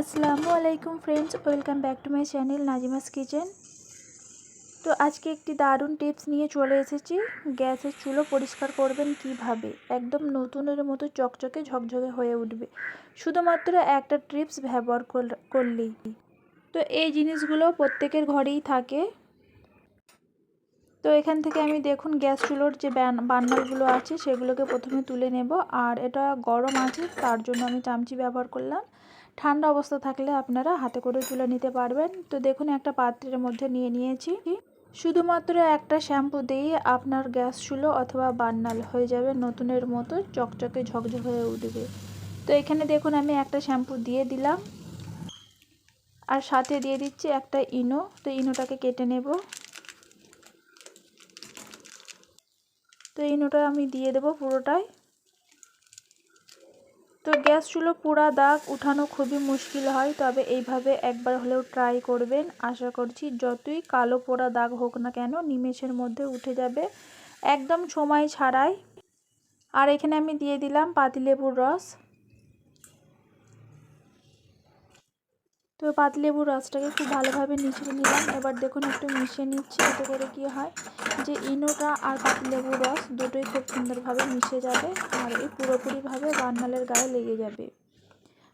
আসসালামু আলাইকুম friends, welcome back to my channel Nazima's kitchen. তো আজকে একটি দারুণ টিপস নিয়ে চলে এসেছি। গ্যাসের চুলো পরিষ্কার করবেন কিভাবে, একদম নতুনের মতো চকচকে ঝকঝকে হয়ে উঠবে শুধুমাত্র একটা টিপস ব্যবহার করলেই। তো এই জিনিসগুলো প্রত্যেকের ঘরেই থাকে। তো এখান থেকে আমি দেখুন গ্যাস চুলোর যে বার্নারগুলো আছে সেগুলোকে প্রথমে তুলে নেব। আর এটা গরম আছে তার জন্য আমি চামচি ব্যবহার করলাম। ঠান্ডা অবস্থা থাকলে আপনারা হাতে করে তুলে নিতে পারবেন। তো দেখুন একটা পাত্রের মধ্যে নিয়ে নিয়েছি। শুধুমাত্র একটা শ্যাম্পু দিয়ে আপনার গ্যাস চুলো অথবা বার্নার হয়ে যাবে নতুনের মতো চকচকে ঝকঝক হয়ে উঠবে। তো এখানে দেখুন আমি একটা শ্যাম্পু দিয়ে দিলাম আর সাথে দিয়ে দিচ্ছি একটা ইনো। তো ইনোটাকে কেটে নেব। তো ইনোটা আমি দিয়ে দেবো পুরোটাই। তো গ্যাস চুলো পোড়া দাগ উঠানো খুবই মুশকিল হয়, তবে এইভাবে একবার হলেও ট্রাই করবেন। আশা করছি যতই কালো পোড়া দাগ হোক না কেন নিমেষের মধ্যে উঠে যাবে, একদম সময় ছাড়াই। আর এখানে আমি দিয়ে দিলাম পাতিলেবুর রস। তো পাতিলেবুর রসটাকে খুব ভালোভাবে নিচড়ে নিলাম। এবার দেখুন একটু মিশিয়ে নিচ্ছি, এতে করে কি হয় যে ইনোটা আর পাতিলেবুর রস দুটোই খুব সুন্দরভাবে মিশে যাবে আর এই পুরোপুরিভাবে বার্নারের গায়ে লেগে যাবে।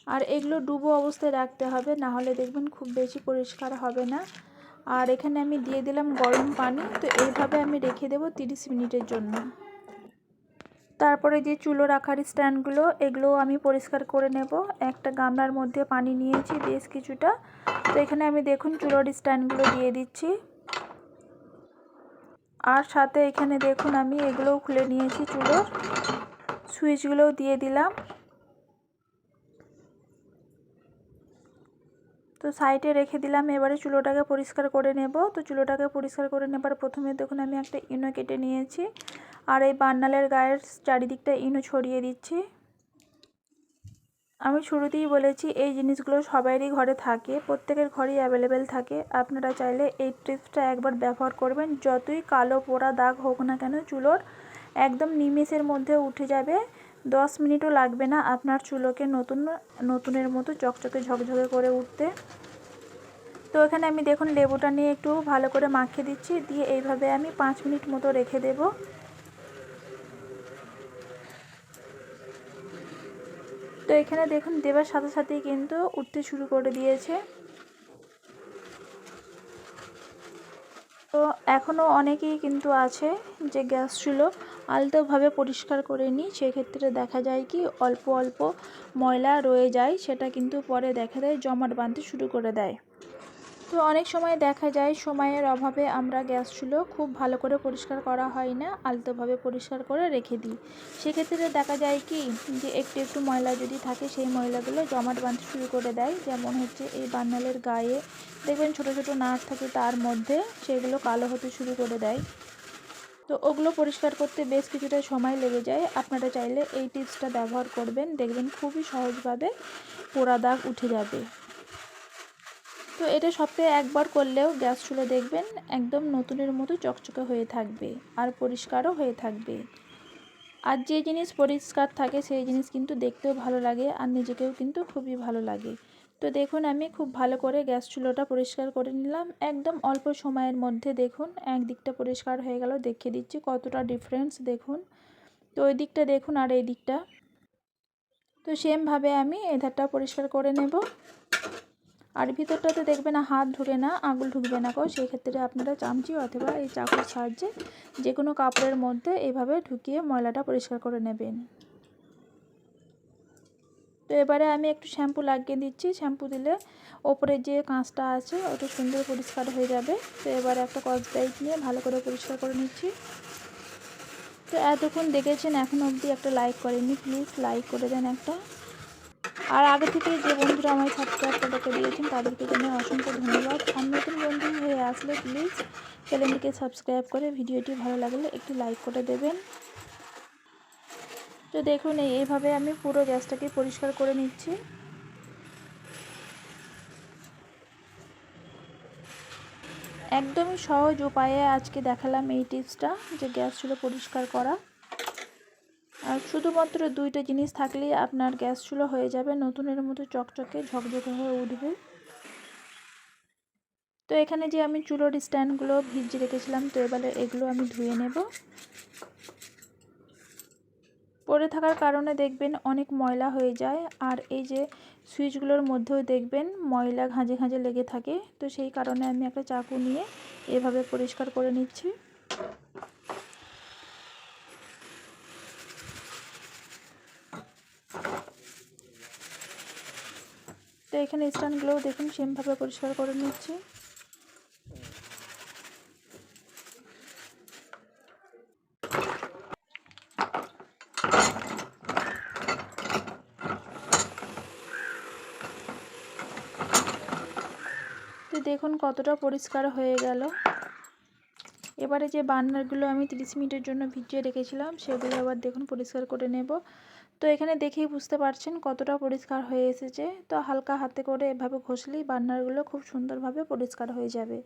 আর এগুলো ডুবো অবস্থায় রাখতে হবে, না হলে দেখবেন খুব বেশি পরিষ্কার হবে না। আর এখানে আমি দিয়ে দিলাম গরম পানি। তো এইভাবে আমি রেখে দেবো 30 মিনিটের জন্য। তারপরে যে চুলো রাখার স্ট্যান্ডগুলো এগুলো আমি পরিষ্কার করে নেব। একটা গামলার মধ্যে পানি নিয়েছি বেশ কিছুটা। তো এখানে আমি দেখুন চুলোর স্ট্যান্ডগুলো দিয়ে দিচ্ছি। আর সাথে এখানে দেখুন আমি এগুলোও খুলে নিয়েছি, চুলোর সুইচগুলোও দিয়ে দিলাম। তো সাইডে রেখে দিলাম। এবারে চুলোটাকে পরিষ্কার করে নেব। তো চুলোটাকে পরিষ্কার করে নেবার প্রথমে দেখুন আমি একটা ইনো কেটে নিয়েছি আর এই বার্নারের গায়ের চারিদিকটা ইনো ছড়িয়ে দিচ্ছি। আমি শুরুতেই বলেছি এই জিনিসগুলো সবারই ঘরে থাকে, প্রত্যেকের ঘরেই অ্যাভেলেবেল থাকে। আপনারা চাইলে এই টিপসটা একবার ব্যবহার করবেন। যতই কালো পোড়া দাগ হোক না কেন চুলোর একদম নিমেষের মধ্যে উঠে যাবে। 10 মিনিটও লাগবে না আপনার চুলোকে নতুনের মতো চকচকে ঝকঝকে করে উঠতে। তো এখানে আমি দেখুন লেবুটা নিয়ে একটু ভালো করে মাখিয়ে দিচ্ছি, দিয়ে এইভাবে আমি 5 মিনিট মতো রেখে দেব। তো এখানে দেখুন দেবার সাথে সাথেই কিন্তু উঠতে শুরু করে দিয়েছে। তো এখনও অনেকেই কিন্তু আছে যে গ্যাস চুলো আলতোভাবে পরিষ্কার করে নিই, সেক্ষেত্রে দেখা যায় কি অল্প অল্প ময়লা রয়ে যায়, সেটা কিন্তু পরে দেখা যায় জমাট বাঁধতে শুরু করে দেয়। তো অনেক সময় দেখা যায় সময়ের অভাবে আমরা গ্যাস চুলো খুব ভালো করে পরিষ্কার করা হয় না, আলতোভাবে পরিষ্কার করে রেখে দিই। সেক্ষেত্রে দেখা যায় কি যে একটু একটু ময়লা যদি থাকে সেই ময়লাগুলো জমাট বাঁধতে শুরু করে দেয়। যেমন হচ্ছে এই বার্নারের গায়ে দেখবেন ছোট ছোট নাট থাকে, তার মধ্যে সেগুলো কালো হতে শুরু করে দেয়। তো ওগুলো পরিষ্কার করতে বেশ কিছুটা সময় লেগে যায়। আপনারা চাইলে এই টিপসটা ব্যবহার করবেন, দেখবেন খুবই সহজভাবে পোড়া দাগ উঠে যাবে। তো এটা সপ্তাহে একবার করলেও গ্যাস চুলো দেখবেন একদম নতুনের মতো চকচকে হয়ে থাকবে আর পরিষ্কারও হয়ে থাকবে। আর যে জিনিস পরিষ্কার থাকে সেই জিনিস কিন্তু দেখতেও ভালো লাগে আর নিজেকেও কিন্তু খুবই ভালো লাগে। তো দেখুন আমি খুব ভালো করে গ্যাস চুলোটা পরিষ্কার করে নিলাম একদম অল্প সময়ের মধ্যে। দেখুন একদিকটা পরিষ্কার হয়ে গেল, দেখিয়ে দিচ্ছি কতটা ডিফারেন্স দেখুন। তো ওই দিকটা দেখুন আর এই দিকটা। তো সেমভাবে আমি এধারটা পরিষ্কার করে নেব। আর ভিতরটাতে দেখবে না হাত ঢুকে না, আঙুল ঢুকবে না, সেই ক্ষেত্রে আপনারা চামচি অথবা এই চাকুর সাহায্যে যে কোনো কাপড়ের মধ্যে এভাবে ঢুকিয়ে ময়লাটা পরিষ্কার করে নেবেন। তো এবারে আমি একটু শ্যাম্পু লাগিয়ে দিচ্ছি। শ্যাম্পু দিলে ওপরে যে কাঁচটা আছে ওটা সুন্দর পরিষ্কার হয়ে যাবে। তো এবারে একটা স্কচ ব্রাইট নিয়ে ভালো করে পরিষ্কার করে নিচ্ছি। তো এতক্ষণ দেখেছেন এখনও অবধি একটা লাইক করেননি, প্লিজ লাইক করে দেন একটা। আর আগে থেকে যে বন্ধুরা আমায় সাবস্ক্রাইব করে রেখে দিয়েছেন তাদেরকে জানাই অসংখ্য ধন্যবাদ। আর নতুন বন্ধু হয়ে আসলে প্লিজ চ্যানেলটিকে সাবস্ক্রাইব করে ভিডিওটি ভালো লাগলে একটি লাইক করে দেবেন। তো দেখুন এইভাবে আমি পুরো গ্যাসটাকে পরিষ্কার করে নিচ্ছি। একদমই সহজ উপায়ে আজকে দেখালাম এই টিপসটা যে গ্যাস চুলো পরিষ্কার করা। আর শুধুমাত্র 2টা জিনিস থাকলেই আপনার গ্যাস চুলা হয়ে যাবে, নতুনের মতো চকচকে ঝকঝকে হয়ে উঠবে। তো এখানে যে আমি চুলোর স্ট্যান্ডগুলো ভিজিয়ে রেখেছিলাম, তো এবারে এগুলো আমি ধুয়ে নেব। পড়ে থাকার কারণে দেখবেন অনেক ময়লা হয়ে যায়, আর এই যে সুইচগুলোর মধ্যেও দেখবেন ময়লা ঘাঁজে ঘাঁজে লেগে থাকে। তো সেই কারণে আমি একটা চাকু নিয়ে এভাবে পরিষ্কার করে নিচ্ছি। তো এখানে স্ট্যান্ডগুলোও দেখুন সেমভাবে পরিষ্কার করে নিচ্ছি। তো দেখুন কতটা পরিষ্কার হয়ে গেল। এবারে যে বার্নারগুলো আমি 30 মিনিটের জন্য ভিজিয়ে রেখেছিলাম, সেগুলো আবার দেখুন পরিষ্কার করে নেব। তো এখানে দেখেই বুঝতে পারছেন কতটা পরিষ্কার হয়ে এসেছে। তো হালকা হাতে করে এভাবে ঘষলেই বার্নারগুলো খুব সুন্দরভাবে পরিষ্কার হয়ে যাবে।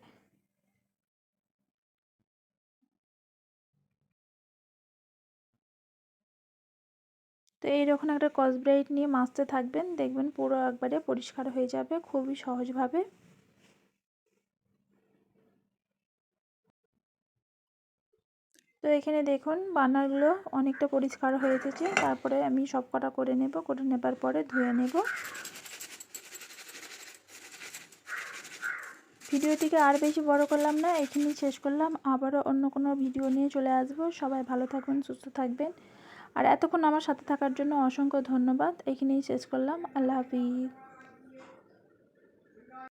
তো এইরকম একটা স্কচ ব্রাইট নিয়ে মাজতে থাকবেন, দেখবেন পুরো একবারে পরিষ্কার হয়ে যাবে খুবই সহজভাবে। তো এখানে দেখুন বার্নারগুলো অনেকটা পরিষ্কার হয়ে এসেছে। তারপরে আমি সব কটা করে নেব, করে নেবার পরে ধুয়ে নেব। ভিডিওটিকে আর বেশি বড় করলাম না, এখানেই শেষ করলাম। আবারও অন্য কোনো ভিডিও নিয়ে চলে আসব। সবাই ভালো থাকবেন, সুস্থ থাকবেন। আর এতক্ষণ আমার সাথে থাকার জন্য অসংখ্য ধন্যবাদ। এখানেই শেষ করলাম। আল্লাহ হাফিজ।